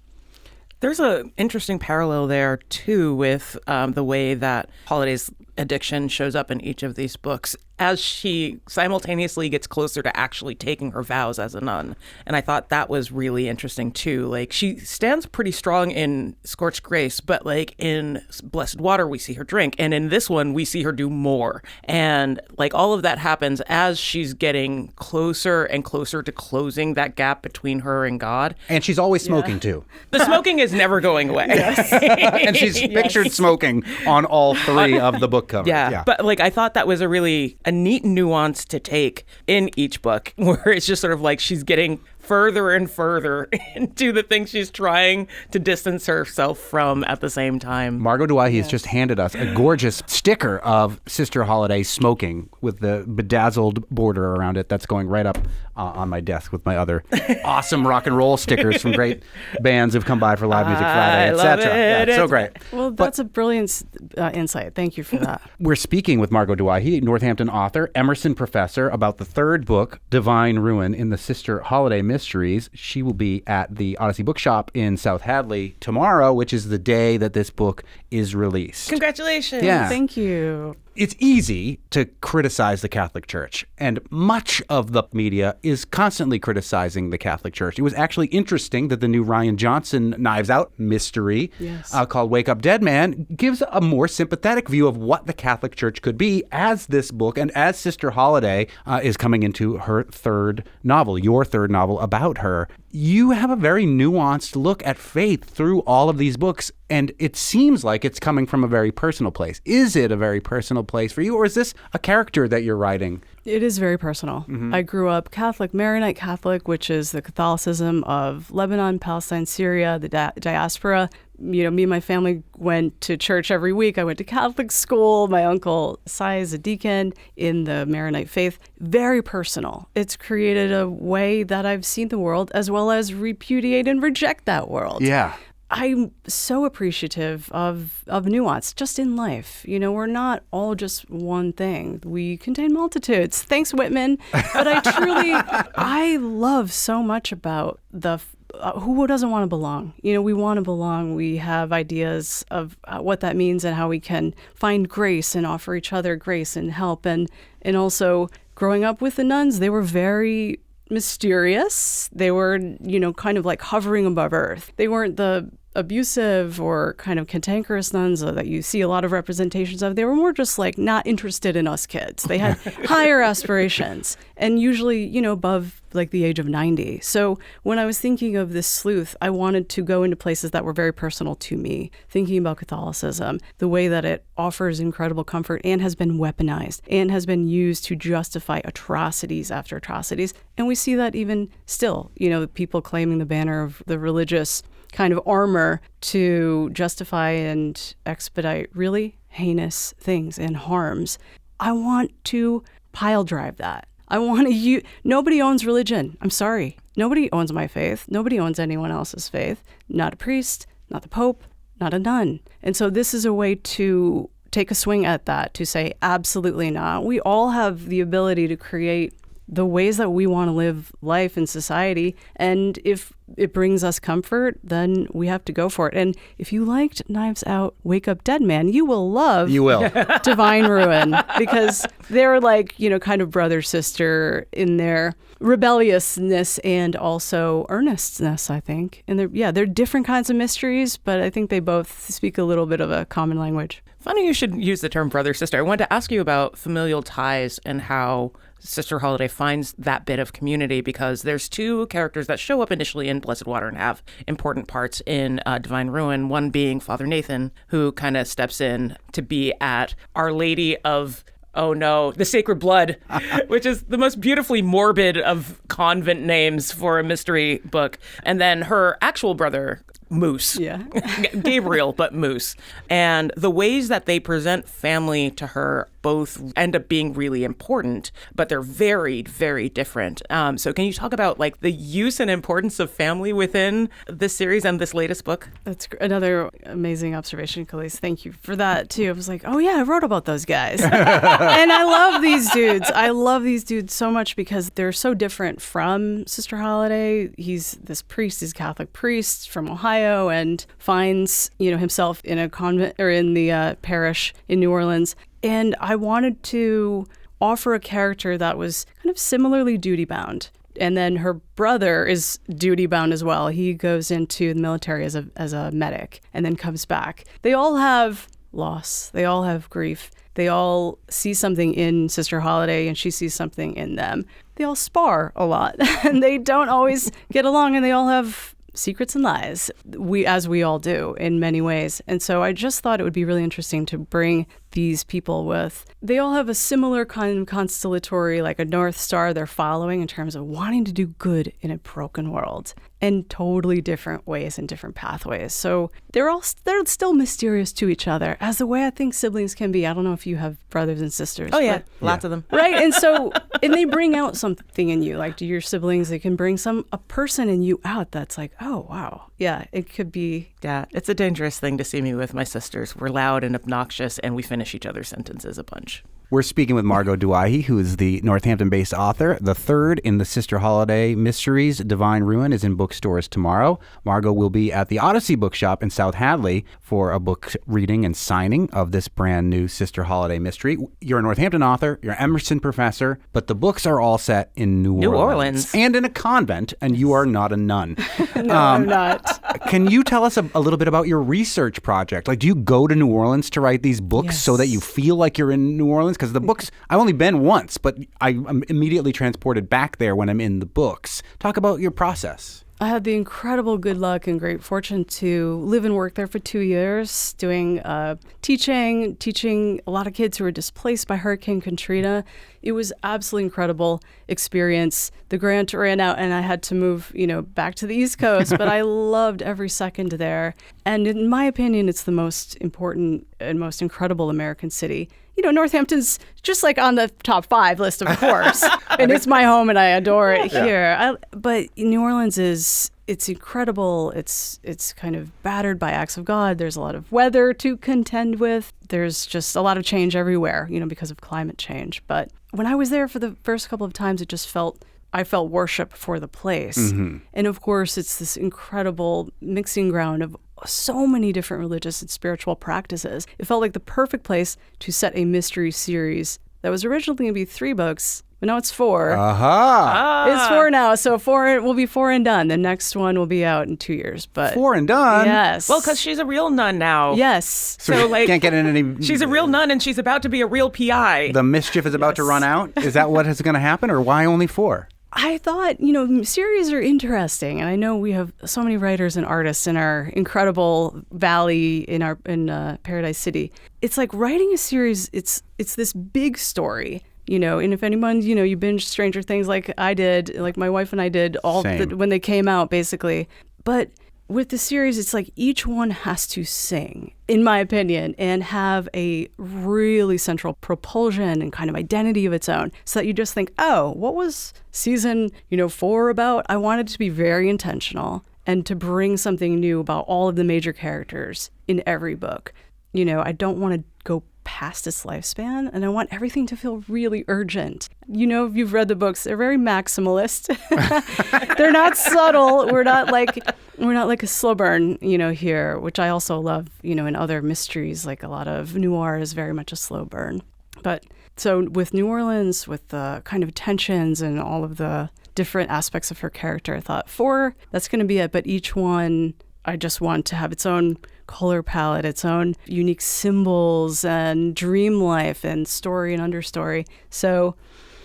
There's an interesting parallel there, too, with the way that Holliday's addiction shows up in each of these books as she simultaneously gets closer to actually taking her vows as a nun. And I thought that was really interesting, too. Like, she stands pretty strong in Scorched Grace, but, like, in Blessed Water, we see her drink. And in this one, we see her do more. And, like, all of that happens as she's getting closer and closer to closing that gap between her and God. And she's always smoking, too. The smoking is never going away. And she's pictured smoking on all three of the book covers. Yeah. But, like, I thought that was a neat nuance to take in each book, where it's just sort of like she's getting further and further into the things she's trying to distance herself from at the same time. Margot Douai has just handed us a gorgeous sticker of Sister Holliday smoking with the bedazzled border around it that's going right up on my desk with my other awesome rock and roll stickers from great bands who've come by for Live Music Friday, etc. Yeah, so great. Well, that's a brilliant insight. Thank you for that. We're speaking with Margot Douai, Northampton author, Emerson professor, about the third book, Divine Ruin, in the Sister Holliday Mysteries. She will be at the Odyssey Bookshop in South Hadley tomorrow, which is the day that this book is released. Congratulations. Yeah. Thank you. It's easy to criticize the Catholic Church, and much of the media is constantly criticizing the Catholic Church. It was actually interesting that the new Rian Johnson Knives Out mystery called Wake Up Dead Man gives a more sympathetic view of what the Catholic Church could be as this book and as Sister Holliday is coming into her third novel, your third novel about her. You have a very nuanced look at faith through all of these books, and it seems like it's coming from a very personal place. Is it a very personal place for you, or is this a character that you're writing? It is very personal. Mm-hmm. I grew up Catholic, Maronite Catholic, which is the Catholicism of Lebanon, Palestine, Syria, the diaspora. Me and my family went to church every week. I went to Catholic school. My uncle Sai is a deacon in the Maronite faith. Very personal. It's created a way that I've seen the world, as well as repudiate and reject that world. Yeah. I'm so appreciative of nuance just in life. We're not all just one thing. We contain multitudes. Thanks, Whitman. But I love so much about who doesn't want to belong? We want to belong. We have ideas of what that means and how we can find grace and offer each other grace and help. And also growing up with the nuns, they were very mysterious. They were, kind of like hovering above earth. They weren't the abusive or kind of cantankerous nuns that you see a lot of representations of. They were more just like not interested in us kids. They had higher aspirations and usually, above like the age of 90. So when I was thinking of this sleuth, I wanted to go into places that were very personal to me, thinking about Catholicism, the way that it offers incredible comfort and has been weaponized and has been used to justify atrocities after atrocities. And we see that even still, people claiming the banner of the religious kind of armor to justify and expedite really heinous things and harms. I want to pile drive that. I want to nobody owns religion. I'm sorry. Nobody owns my faith. Nobody owns anyone else's faith. Not a priest, not the Pope, not a nun. And so this is a way to take a swing at that, to say, absolutely not. We all have the ability to create the ways that we want to live life in society. And if it brings us comfort, then we have to go for it. And if you liked Knives Out, Wake Up Dead Man, you will love Divine Ruin, because they're like, kind of brother, sister in their rebelliousness and also earnestness, I think. And they're different kinds of mysteries, but I think they both speak a little bit of a common language. Funny you should use the term brother, sister. I wanted to ask you about familial ties and how Sister Holiday finds that bit of community, because there's two characters that show up initially in Blessed Water and have important parts in Divine Ruin, one being Father Nathan, who kind of steps in to be at Our Lady of, the Sacred Blood, which is the most beautifully morbid of convent names for a mystery book. And then her actual brother, Moose. Yeah. Gabriel, but Moose. And the ways that they present family to her both end up being really important, but they're very, very different. So can you talk about like the use and importance of family within this series and this latest book? That's another amazing observation, Khalees. Thank you for that too. I was like, oh yeah, I wrote about those guys. And I love these dudes. I love these dudes so much because they're so different from Sister Holiday. He's this priest, he's a Catholic priest from Ohio, and finds, himself in a convent or in the parish in New Orleans. And I wanted to offer a character that was kind of similarly duty-bound. And then her brother is duty-bound as well. He goes into the military as a medic and then comes back. They all have loss. They all have grief. They all see something in Sister Holiday, and she sees something in them. They all spar a lot, and they don't always get along, and they all have secrets and lies, as we all do in many ways. And so I just thought it would be really interesting to bring these people they all have a similar kind of constellatory, like a North Star they're following in terms of wanting to do good in a broken world, in totally different ways and different pathways. So they're still mysterious to each other, as the way I think siblings can be. I don't know if you have brothers and sisters. Oh yeah, lots of them. Right, and they bring out something in you. Like, do your siblings, they can bring a person in you out that's like, oh wow, yeah, it could be. Yeah, it's a dangerous thing to see me with my sisters. We're loud and obnoxious, and we finish each other's sentences a bunch. We're speaking with Margot Douahi, who is the Northampton-based author. The third in the Sister Holiday mysteries, Divine Ruin, is in bookstores tomorrow. Margot will be at the Odyssey Bookshop in South Hadley for a book reading and signing of this brand new Sister Holiday mystery. You're a Northampton author, you're an Emerson professor, but the books are all set in New Orleans. And in a convent, and you are not a nun. No, I'm not. Can you tell us a little bit about your research project? Like, do you go to New Orleans to write these books so that you feel like you're in New Orleans? Because the books, I've only been once, but I'm immediately transported back there when I'm in the books. Talk about your process. I had the incredible good luck and great fortune to live and work there for 2 years, doing teaching a lot of kids who were displaced by Hurricane Katrina. It was absolutely incredible experience. The grant ran out and I had to move, back to the East Coast, but I loved every second there. And in my opinion, it's the most important and most incredible American city. Northampton's just like on the top 5 list, of course. And it's my home and I adore it here. But New Orleans it's incredible. It's kind of battered by acts of God. There's a lot of weather to contend with. There's just a lot of change everywhere, because of climate change. But when I was there for the first couple of times, I felt worship for the place. Mm-hmm. And of course, it's this incredible mixing ground of so many different religious and spiritual practices. It felt like the perfect place to set a mystery series that was originally going to be 3 books, but now it's 4. It's 4 now, so 4 will be 4 and done. The next one will be out in 2 years. But 4 and done? Yes. Well, because she's a real nun now. Yes. So can't get in any... She's a real nun and she's about to be a real PI. The mischief is about to run out? Is that what is going to happen, or why only 4? I thought, series are interesting, and I know we have so many writers and artists in our incredible valley in Paradise City. It's like writing a series. It's this big story, And if anyone, you binge Stranger Things like I did, like my wife and I did when they came out, basically. But with the series, it's like each one has to sing, in my opinion, and have a really central propulsion and kind of identity of its own, so that you just think, oh, what was season 4 about? I wanted it to be very intentional and to bring something new about all of the major characters in every book. You know, I don't want to go past its lifespan, and I want everything to feel really urgent. You know, if you've read the books, they're very maximalist. They're not subtle. We're not like a slow burn, you know, here, which I also love, you know, in other mysteries. Like a lot of noir is very much a slow burn. But so with New Orleans, with the kind of tensions and all of the different aspects of her character, I thought 4, that's going to be it. But each one, I just want to have its own color palette, its own unique symbols and dream life and story and understory. So,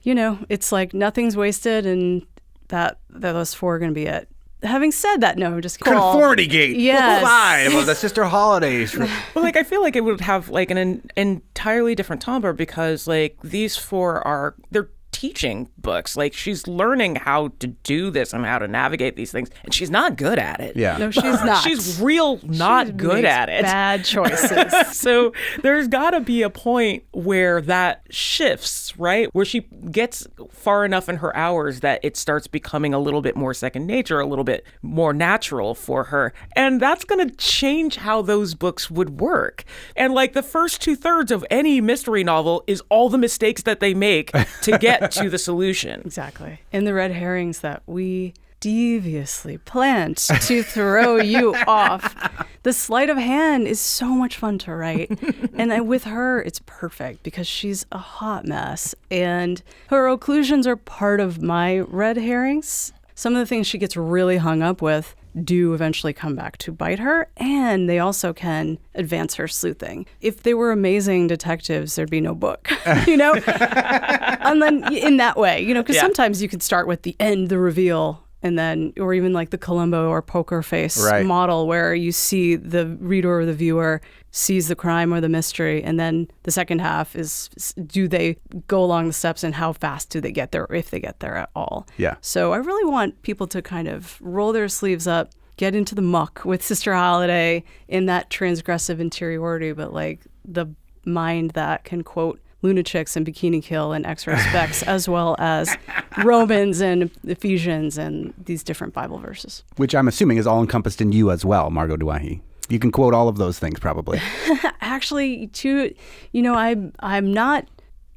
you know, it's like nothing's wasted, and that those 4 are going to be it. Having said that, no, I'm just kidding. Conformity Gate. Yes. 5 of the Sister Holidays. Well, like, I feel like it would have like an entirely different timbre because like these 4 they're teaching books. Like, she's learning how to do this and how to navigate these things, and she's not good at it. Yeah. No, she's not. She's not good at it. Bad choices. So there's got to be a point where that shifts, right? Where she gets far enough in her hours that it starts becoming a little bit more second nature, a little bit more natural for her. And that's going to change how those books would work. And like the first 2/3 of any mystery novel is all the mistakes that they make to get to the solution. Exactly. And the red herrings that we deviously plant to throw you off. The sleight of hand is so much fun to write. And with her, it's perfect because she's a hot mess. And her occlusions are part of my red herrings. Some of the things she gets really hung up with do eventually come back to bite her, and they also can advance her sleuthing. If they were amazing detectives, there'd be no book, you know? And then in that way, you know, because sometimes you could start with the end, the reveal, and then, or even like the Columbo or Poker Face model where you see the reader or the viewer sees the crime or the mystery, and then the second half is, do they go along the steps and how fast do they get there, if they get there at all? Yeah. So I really want people to kind of roll their sleeves up, get into the muck with Sister Holiday in that transgressive interiority, but like the mind that can quote lunatics and Bikini Kill and X-Ray Specs, as well as Romans and Ephesians and these different Bible verses. Which I'm assuming is all encompassed in you as well, Margot Duahi. You can quote all of those things probably. Actually, you know, I'm not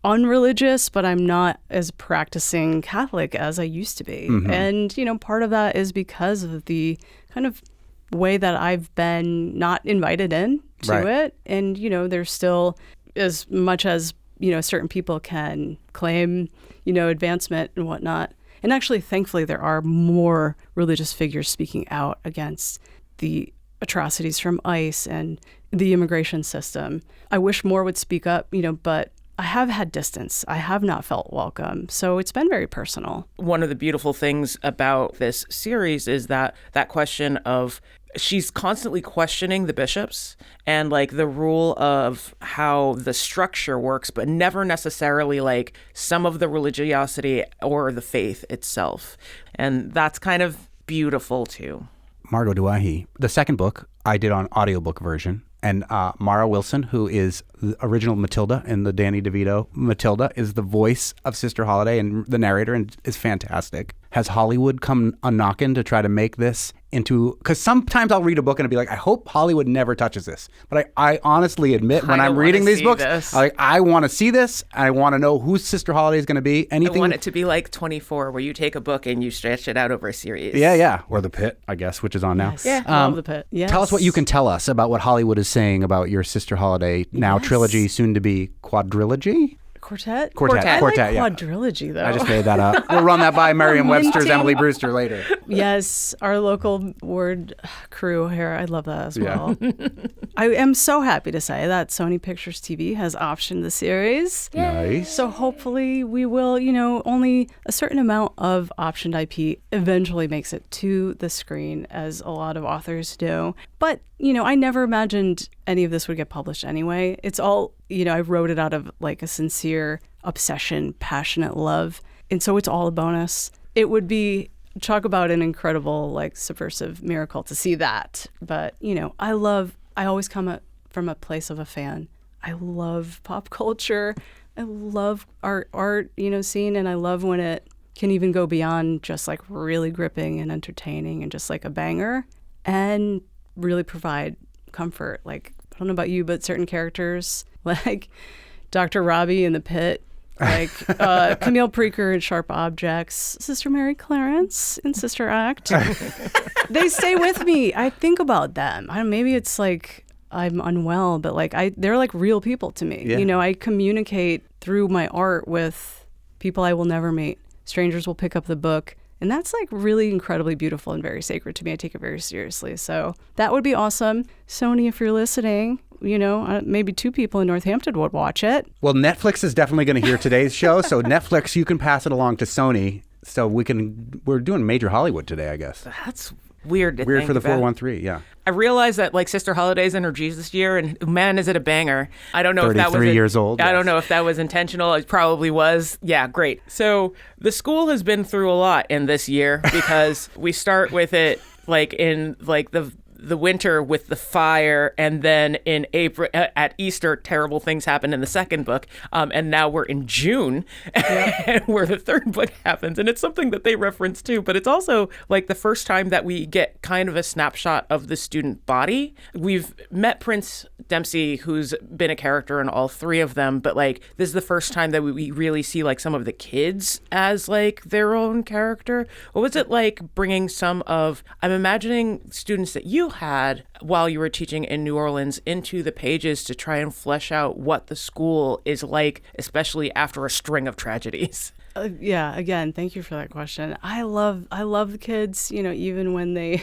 unreligious, but I'm not as practicing Catholic as I used to be. Mm-hmm. And, you know, part of that is because of the kind of way that I've been not invited in to it. And, you know, there's still, as much as, you know, certain people can claim, you know, advancement and whatnot. And actually, thankfully, there are more religious figures speaking out against the atrocities from ICE and the immigration system. I wish more would speak up, you know, but I have had distance. I have not felt welcome. So it's been very personal. One of the beautiful things about this series is that question of she's constantly questioning the bishops and like the rule of how the structure works, but never necessarily like some of the religiosity or the faith itself. And that's kind of beautiful too. Margot Duahi. The second book I did on audiobook version. And Mara Wilson, who is the original Matilda in the Danny DeVito Matilda, is the voice of Sister Holiday and the narrator, and is fantastic. Has Hollywood come a-knocking to try to make this into... Because sometimes I'll read a book and I'll be like, I hope Hollywood never touches this. But I honestly admit, when I'm reading these books, I want to see this. I want to know who Sister Holiday is going to be. Anything. I want it to be like 24, where you take a book and you stretch it out over a series. Yeah. Or The Pit, I guess, which is on now. Yes. Yeah, love The Pit. Yes. Tell us what you can tell us about what Hollywood is saying about your Sister Holiday, now trilogy, soon to be quadrilogy? Quartet? Quartet, I like yeah. quadrilogy, though. I just made that up. We'll run that by Merriam-Webster's Emily Brewster later. Yes, our local word crew here. I love that as well. I am so happy to say that Sony Pictures TV has optioned the series. Nice. So hopefully we will, you know, only a certain amount of optioned IP eventually makes it to the screen, as a lot of authors do. But, you know, I never imagined any of this would get published anyway. It's all, you know, I wrote it out of like a sincere obsession, passionate love. And so it's all a bonus. It would be, talk about an incredible, like, subversive miracle to see that. But, you know, I always come from a place of a fan. I love pop culture. I love our art, you know, scene. And I love when it can even go beyond just like really gripping and entertaining and just like a banger and really provide comfort. Like, I don't know about you, but certain characters like Dr. Robbie in The Pit, like Camille Preaker in Sharp Objects, Sister Mary Clarence in Sister Act. They stay with me. I think about them. Maybe it's like I'm unwell, but like they're like real people to me. Yeah. You know, I communicate through my art with people I will never meet. Strangers will pick up the book. And that's like really incredibly beautiful and very sacred to me. I take it very seriously. So that would be awesome. Sony, if you're listening, you know, maybe 2 people in Northampton would watch it. Well, Netflix is definitely going to hear today's show. So Netflix, you can pass it along to Sony. So we're doing Major Hollywood today, I guess. That's weird to Weird think for the about. 413, yeah. I realized that like Sister Holiday's in her Jesus year, and man, is it a banger. I don't know if that was 33 years old, I yes. don't know if that was intentional. It probably was. Yeah, great. So the school has been through a lot in this year because we start with it like in like the winter with the fire, and then in April at Easter, terrible things happen in the second book, and now we're in June, where the third book happens, and it's something that they reference too. But it's also like the first time that we get kind of a snapshot of the student body. We've met Prince Dempsey, who's been a character in all 3 of them, but like this is the first time that we really see like some of the kids as like their own character. What was it like bringing some of? I'm imagining students that you had while you were teaching in New Orleans into the pages to try and flesh out what the school is like, especially after a string of tragedies. Yeah, again, thank you for that question. I love the kids, you know, even when they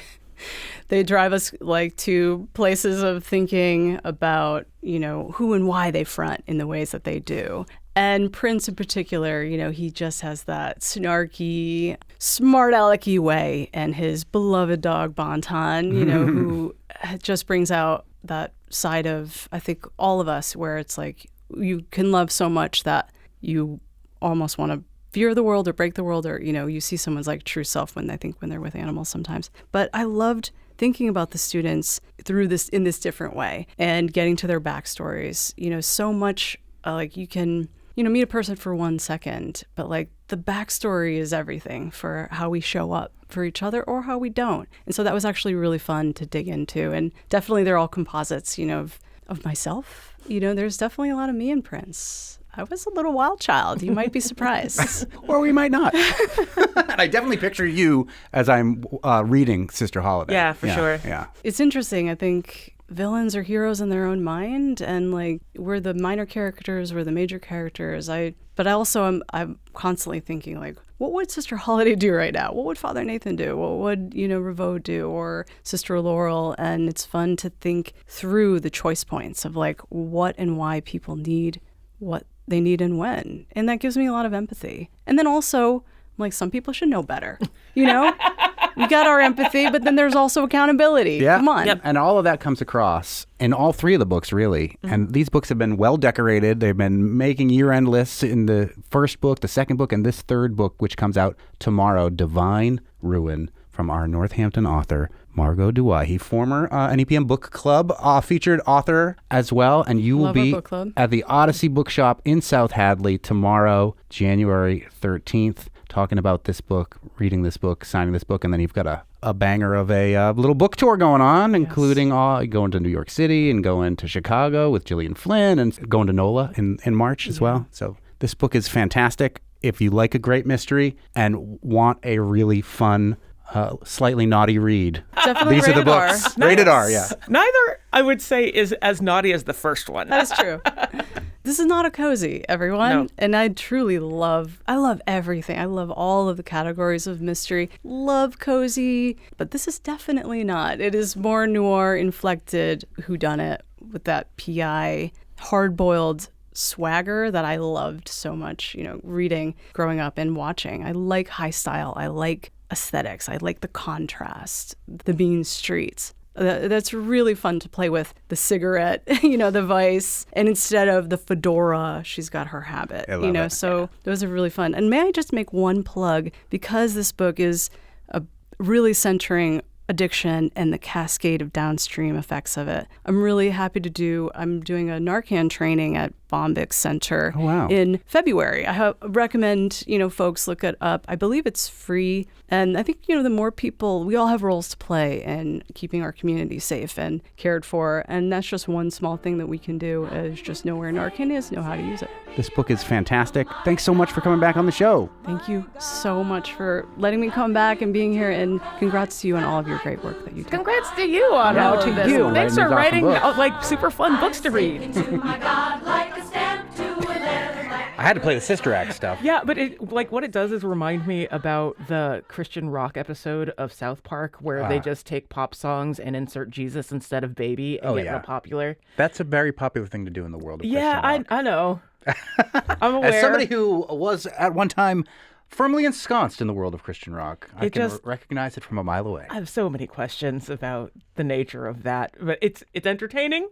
drive us like to places of thinking about, you know, who and why they front in the ways that they do. And Prince in particular, you know, he just has that snarky, smart alecky way, and his beloved dog Bonton, you know, who just brings out that side of, I think, all of us, where it's like you can love so much that you almost want to fear the world or break the world, or, you know, you see someone's like true self when they're with animals sometimes. But I loved thinking about the students through this in this different way and getting to their backstories. You know, so much like you can, you know, meet a person for 1 second, but like the backstory is everything for how we show up for each other or how we don't. And so that was actually really fun to dig into. And definitely they're all composites, you know, of myself. You know, there's definitely a lot of me in Prince. I was a little wild child. You might be surprised. Or we might not. And I definitely picture you as I'm reading Sister Holiday. Yeah, for sure. Yeah. It's interesting. I think villains are heroes in their own mind, and like we're the minor characters, we're the major characters. But I'm constantly thinking like, what would Sister Holiday do right now? What would Father Nathan do? What would, you know, Reveau do, or Sister Laurel? And it's fun to think through the choice points of like what and why people need what they need and when. And that gives me a lot of empathy. And then also, like, some people should know better. You know? We got our empathy, but then there's also accountability. Yeah. Come on. Yep. And all of that comes across in all 3 of the books, really. And these books have been well decorated. They've been making year-end lists in the first book, the second book, and this third book, which comes out tomorrow, Divine Ruin, from our Northampton author, Margot Duahi, former NEPM Book Club featured author as well. And you will Love our be book club. at the Odyssey Bookshop in South Hadley tomorrow, January 13th, talking about this book, reading this book, signing this book. And then you've got a banger of a little book tour going on, including going to New York City and going to Chicago with Gillian Flynn and going to NOLA in March as well. So this book is fantastic. If you like a great mystery and want a really fun, slightly naughty read. Definitely These are the rated R. books. Rated R, yeah. Neither, I would say, is as naughty as the first one. That's true. This is not a cozy, everyone. No. And I truly love everything. I love all of the categories of mystery. Love cozy, but this is definitely not. It is more noir inflected whodunit with that PI hard-boiled swagger that I loved so much, you know, reading, growing up and watching. I like high style. I like aesthetics. I like the contrast, the mean streets. That's really fun to play with. The cigarette, you know, the vice. And instead of the fedora, she's got her habit, you know, so those are really fun. And may I just make one plug, because this book is really centering addiction and the cascade of downstream effects of it. I'm really happy I'm doing a Narcan training at Bombyx Center Oh, wow. in February. I recommend, folks look it up. I believe it's free. And I think, the more people, we all have roles to play in keeping our community safe and cared for. And that's just one small thing that we can do, is just know where Narcan is, know how to use it. This book is fantastic. Thanks so much for coming back on the show. Thank you so much for letting me come back and being here. And congrats to you on all of your great work that you do. Congrats to you on Yeah, all to of this. you. Thanks for Writing these writing awesome books. super fun books to read. I had to play the Sister Act stuff. Yeah, but what it does is remind me about the Christian rock episode of South Park where they just take pop songs and insert Jesus instead of baby and get real popular. That's a very popular thing to do in the world of Yeah, Christian rock. I know. I'm aware. As somebody who was at one time firmly ensconced in the world of Christian rock, I can recognize it from a mile away. I have so many questions about the nature of that, but it's entertaining.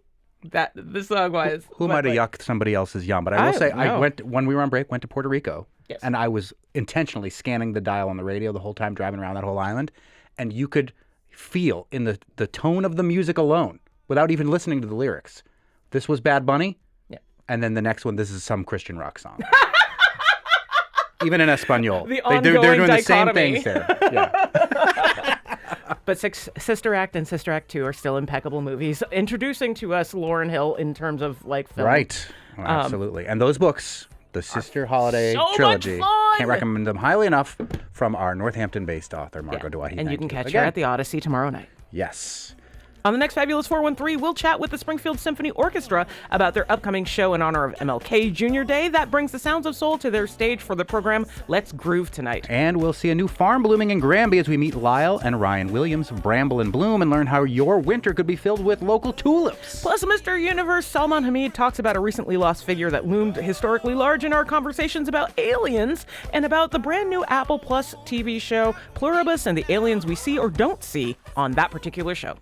That the song was. Who might have yucked somebody else's yum? But I will say, don't know. when we were on break, went to Puerto Rico, Yes. and I was intentionally scanning the dial on the radio the whole time driving around that whole island, and you could feel in the tone of the music alone, without even listening to the lyrics, this was Bad Bunny, Yeah. and then the next one, this is some Christian rock song. Even in Espanol. The They're doing ongoing the same dichotomy. things there. Yeah. But Sister Act and Sister Act 2 are still impeccable movies, introducing to us Lauryn Hill in terms of film. Right. Well, absolutely. And those books, the Sister Holiday so much trilogy, fun! can't recommend them highly enough, from our Northampton-based author, Margot Dwyer. And you Thank can catch again. her at the Odyssey tomorrow night. Yes. On the next Fabulous 413, we'll chat with the Springfield Symphony Orchestra about their upcoming show in honor of MLK Jr. Day. That brings the Sounds of Soul to their stage for the program Let's Groove tonight. And we'll see a new farm blooming in Granby as we meet Lyle and Ryan Williams of Bramble and Bloom and learn how your winter could be filled with local tulips. Plus, Mr. Universe Salman Hamid talks about a recently lost figure that loomed historically large in our conversations about aliens and about the brand new Apple Plus TV show Pluribus and the aliens we see or don't see on that particular show.